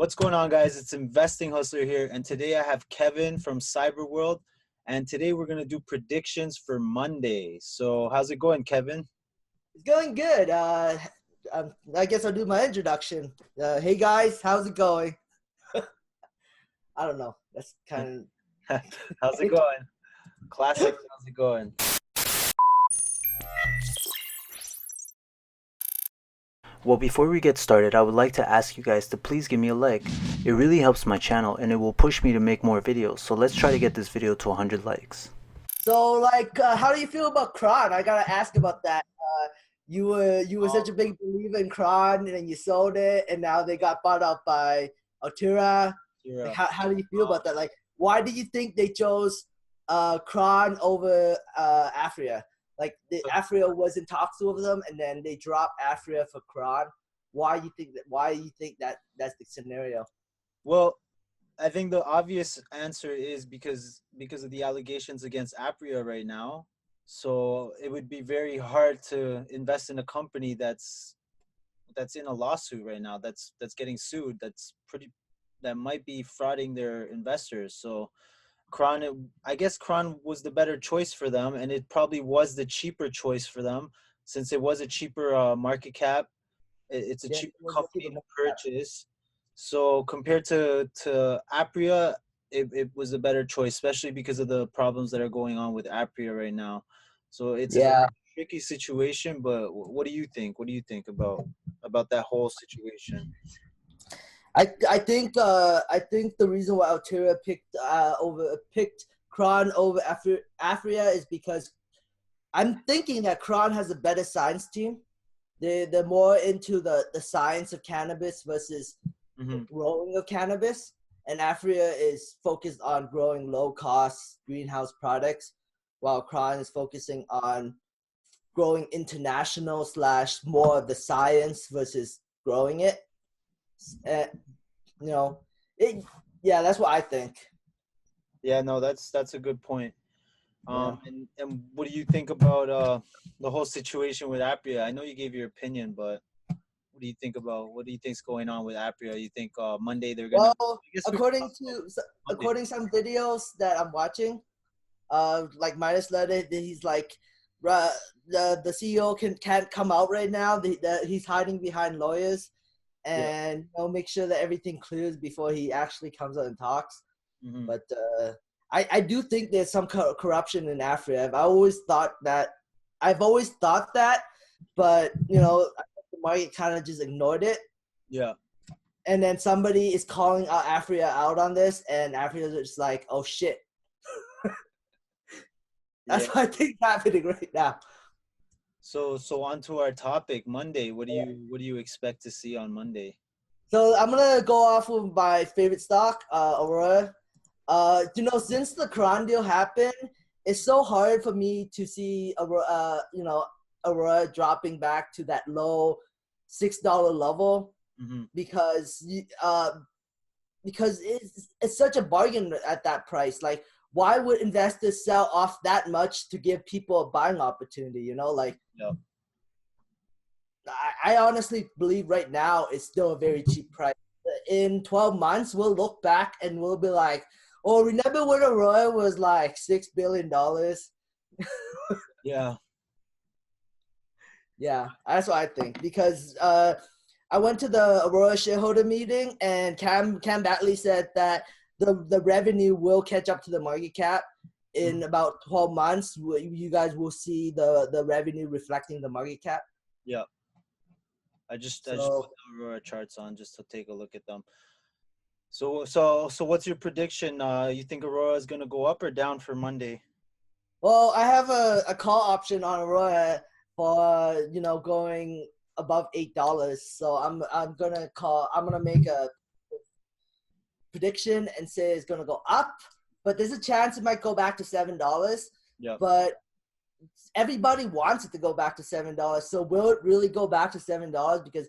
What's going on, guys? It's Investing Hustler here, and today I have Kevin from Cyberworld, and today we're gonna do predictions for Monday. So, how's it going, Kevin? It's going good. I guess I'll do my introduction. Hey guys, how's it going? I don't know. That's kind How's it going? Classic. How's it going? Well, before we get started, I would like to ask you guys to please give me a like. It really helps my channel and it will push me to make more videos. So let's try to get this video to 100 likes. So, how do you feel about Cron? I gotta ask about that. You were such a big believer in Cron, and then you sold it, and now they got bought out by Altria. Yeah. How do you feel about that? Like, why do you think they chose Cron over Aphria? Like, Aphria was in talks with them, and then they dropped Aphria for Cron. Why do you think that that's the scenario? Well, I think the obvious answer is because of the allegations against Aphria right now. So it would be very hard to invest in a company that's in a lawsuit right now. That's getting sued. That might be frauding their investors. So I guess Cron was the better choice for them, and it probably was the cheaper choice for them since it was a cheaper market cap. It's a cheaper company to purchase. So compared to Aphria, it was a better choice, especially because of the problems that are going on with Aphria right now. So it's a tricky situation, but what do you think? What do you think about that whole situation? I think the reason why Altria picked Cron over Aphria is because I'm thinking that Cron has a better science team. They're more into the science of cannabis versus the growing of cannabis, and Aphria is focused on growing low cost greenhouse products, while Cron is focusing on growing international / more of the science versus growing it. That's what I think. Yeah, no, that's a good point. And what do you think about the whole situation with Aphria? I know you gave your opinion, but what do you think's going on with Aphria? You think Monday they're gonna? Well, according to some videos that I'm watching, like Midas Letter, he's like, the CEO can't come out right now. He's hiding behind lawyers, and make sure that everything clears before he actually comes out and talks. But I do think there's some corruption in Aphria. I've always thought that, but the market kind of just ignored it. Yeah. And then somebody is calling out Aphria out on this, and Aphria is just like, oh shit. That's what I think is happening right now. So on to our topic, Monday. What do you expect to see on Monday? So I'm gonna go off with my favorite stock, Aurora. Since the Cron deal happened, it's so hard for me to see Aurora dropping back to that low $6 level because it's such a bargain at that price. Like, why would investors sell off that much to give people a buying opportunity? I honestly believe right now it's still a very cheap price. In 12 months, we'll look back and we'll be like, oh, remember when Aurora was like $6 billion? Yeah. Yeah, that's what I think. Because I went to the Aurora shareholder meeting, and Cam Batley said that the revenue will catch up to the market cap in about 12 months. You guys will see the revenue reflecting the market cap. Yeah. I just put the Aurora charts on just to take a look at them. So what's your prediction? You think Aurora is gonna go up or down for Monday? Well, I have a call option on Aurora for going above $8. So I'm gonna make a prediction and say it's gonna go up, but there's a chance it might go back to $7. Yeah. But everybody wants it to go back to $7. So will it really go back to $7? Because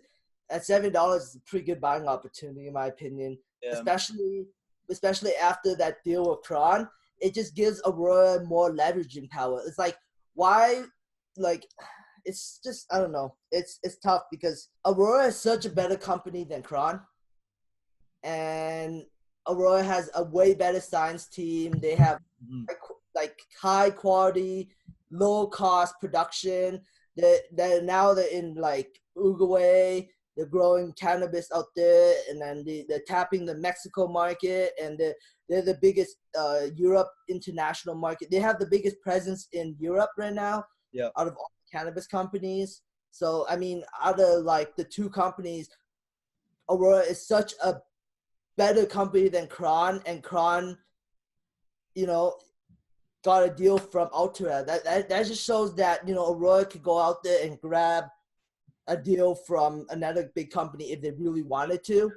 at $7 is a pretty good buying opportunity, in my opinion. Yeah. Especially after that deal with Cron, it just gives Aurora more leveraging power. It's like, why? Like, it's just, I don't know. It's tough because Aurora is such a better company than Cron. and Aurora has a way better science team. They have Mhm. like high quality, low cost production. They're in like Uruguay. They're growing cannabis out there, and then they're tapping the Mexico market, and they're the biggest Europe international market. They have the biggest presence in Europe right now Yeah, out of all the cannabis companies. So I mean, out of like the two companies, Aurora is such a better company than Cron, and Cron, you know, got a deal from Altria. That just shows that, you know, Aurora could go out there and grab a deal from another big company if they really wanted to.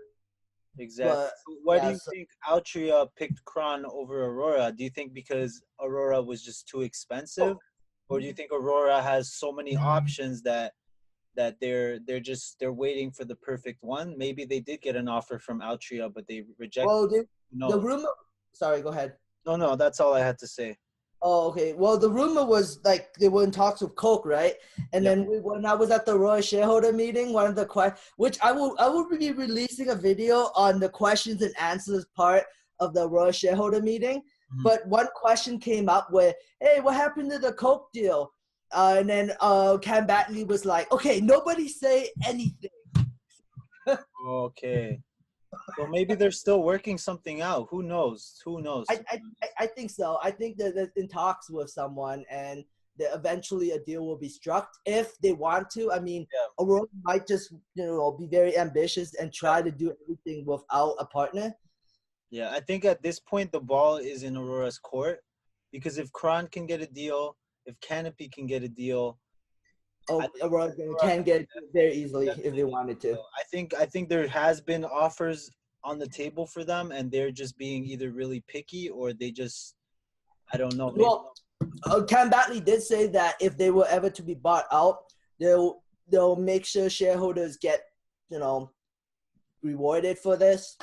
exactly. But So why do yeah, you so think Altria picked Cron over Aurora? Do you think because Aurora was just too expensive, or do you think Aurora has so many options that they're waiting for the perfect one? Maybe they did get an offer from Altria, but they rejected. well, Who the knows? rumor. Sorry, go ahead. No, no, that's all I had to say. Oh, okay. Well, the rumor was like they were in talks with Coke, right? And Yeah. then when I was at the Royal shareholder meeting, one of the which I will be releasing a video on the questions and answers part of the Royal shareholder meeting. Mhm. But one question came up where, hey, what happened to the Coke deal? And then Cam Batley was like, okay, nobody say anything. Okay. So maybe they're still working something out. Who knows? Who knows? I, I, I think so. I think that they're in talks with someone, and that eventually a deal will be struck if they want to. I mean, Yeah. Aurora might just, you know, be very ambitious and Yeah. try to do everything without a partner. Yeah, I think at this point the ball is in Aurora's court because if Cron can get a deal, if Canopy can get a deal, I Oh, think Aurora Aurora can get it very easily if definitely they get wanted a to. deal. I think there has been offers on the table for them, and they're just being either really picky or they just I don't know. Maybe Well, Cam Batley did say that if they were ever to be bought out, they'll make sure shareholders get, you know, rewarded for this.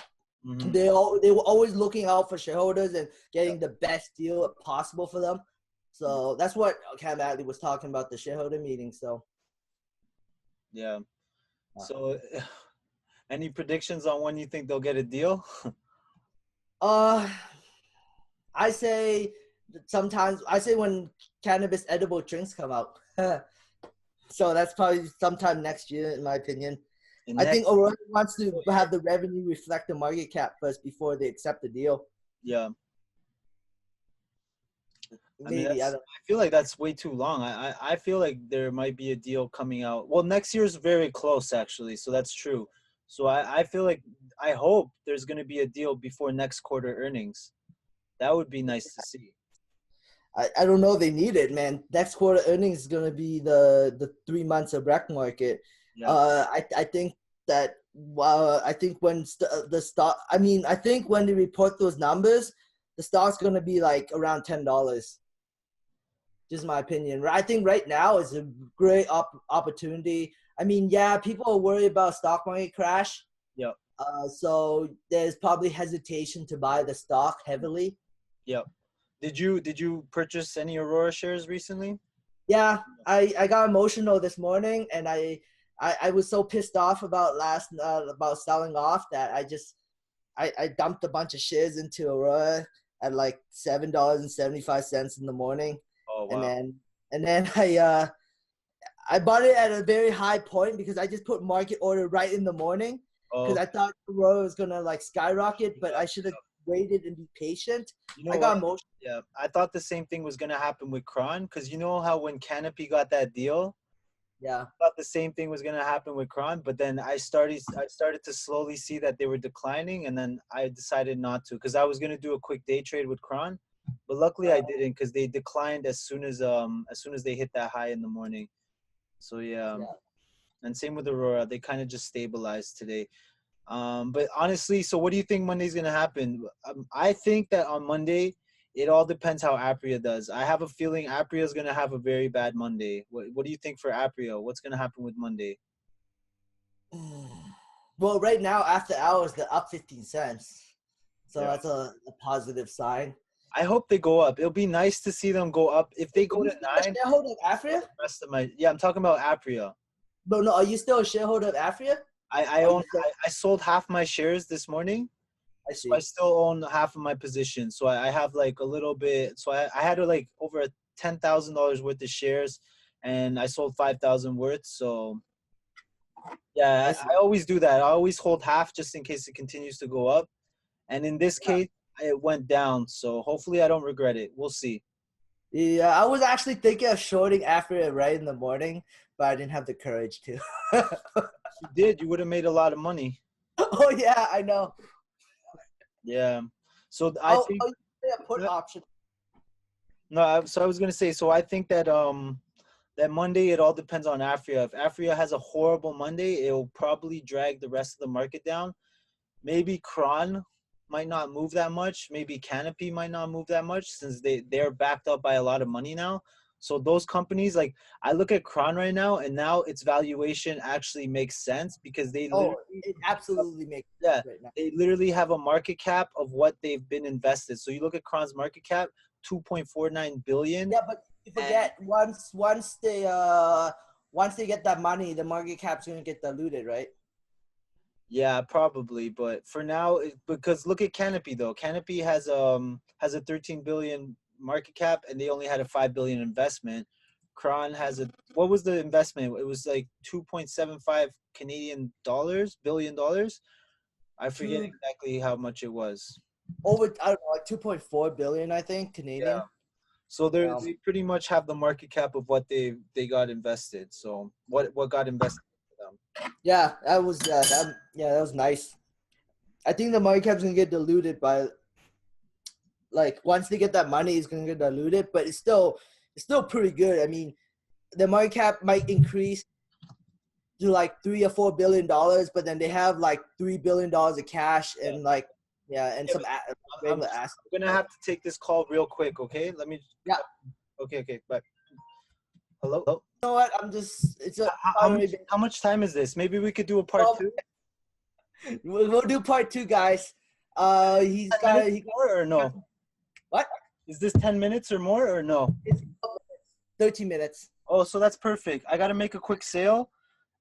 mhm. They were always looking out for shareholders and getting the best deal possible for them. So that's what Cam Adley was talking about the shareholder meeting. So Yeah. uh, So any predictions on when you think they'll get a deal? uh I say I say when cannabis edible drinks come out. So that's probably sometime next year in my opinion. In I think next Aurora wants to have the revenue reflect the market cap first before they accept the deal. yeah. I mean, Maybe I that's. don't. I feel like that's way too long. I feel like there might be a deal coming out. Well, next year's very close, actually. So that's true. So I feel like I hope there's going to be a deal before next quarter earnings. That would be nice to see. I don't know. They need it, man. Next quarter earnings is gonna be the 3 months of rec market. Yeah. I think that I think when the stock. I mean, I think when they report those numbers, the stock's gonna be like around $10. Just my opinion. I think right now is a great opportunity. I mean, yeah, people are worried about stock market crash. Yeah. So there's probably hesitation to buy the stock heavily. Yeah. Did you purchase any Aurora shares recently? Yeah, I got emotional this morning, and I was so pissed off about about selling off that I dumped a bunch of shares into Aurora at like $7.75 in the morning, Oh and wow. then I bought it at a very high point because I just put market order right in the morning Oh, because I thought Aurora was gonna like skyrocket, but yeah. I should have waited and be patient. You know I what? got emotional. Yeah, I thought the same thing was gonna happen with Cron, because you know how when Canopy got that deal, Yeah. thought the same thing was gonna happen with Cron, but then I started to slowly see that they were declining, and then I decided not to, because I was gonna do a quick day trade with Cron, but luckily I didn't, because they declined as soon as they hit that high in the morning. So yeah, Yeah. and same with Aurora, they kind of just stabilized today. But honestly, so what do you think Monday's gonna happen? I think that on Monday, it all depends how Apria does. I have a feeling Apria is gonna have a very bad Monday. What do you think for Apria? What's gonna happen with Monday? Well, right now after hours they're up 15 cents, so Yeah. that's a positive sign. I hope they go up. It'll be nice to see them go up. If they Are go you to still a nine, shareholder of the Aphria? rest of my yeah, I'm talking about Apria. No, no. Are you still a shareholder of Aphria? I Oh, own. you said, I sold half my shares this morning, I so I see. still own half of my position. So I have like a little bit. So I had like over $10,000 worth of shares, and I sold 5,000 worth. So I yeah, see. I always do that. I always hold half just in case it continues to go up. And in this Yeah. case, it went down. So hopefully I don't regret it. We'll see. Yeah, I was actually thinking of shorting Aphria right in the morning, but I didn't have the courage to. If you did, you would have made a lot of money. Oh yeah, I know. Yeah. So I Oh, think oh, yeah, put option. no. So I was gonna say. So I think that that Monday it all depends on Aphria. If Aphria has a horrible Monday, it will probably drag the rest of the market down. Maybe Cron might not move that much. Maybe Canopy might not move that much since they're backed up by a lot of money now. So those companies, like I look at Cron right now, and now its valuation actually makes sense because they Oh, literally, it absolutely makes sense yeah, right now. they literally have a market cap of what they've been invested. So you look at Cron's market cap, 2.49 billion, Yeah, but you and forget once they get that money, the market cap's gonna get diluted, right? yeah, probably. But for now, because look at Canopy though. Canopy has a 13 billion market cap, and they only had a 5 billion investment. Cron has a what was the investment? It was like 2.75 Canadian dollars, $1 billion. I forget Two exactly how much it was. over I don't know, like 2.4 billion, I think, Yeah. Canadian. So Um, they pretty much have the market cap of what they got invested. So what got invested for them? yeah, that was nice. I think the market cap's gonna get diluted by like once they get that money, it's gonna get diluted, but it's still pretty good. I mean, the market cap might increase to like $3 or $4 billion, but then they have like $3 billion of cash Yeah. and like yeah, and Yeah, some regular assets. I'm gonna have to take this call real quick. Okay, let me. Yeah, Okay, okay, bye. Hello. Hello? you know what? I'm just it's a How already been how much time is this? Maybe we could do a part 12. two. We'll do part two, guys. He's 10 minutes got he more or no? what? Is this 10 minutes or more or no? It's 13 minutes. Oh, so that's perfect. I gotta make a quick sale,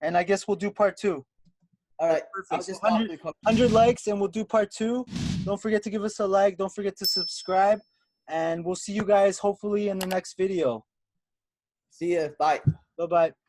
and I guess we'll do part two. All That's right, I'll perfect. So just stop the 100 likes, and we'll do part two. Don't forget to give us a like. Don't forget to subscribe, and we'll see you guys hopefully in the next video. See ya. Bye. Bye bye.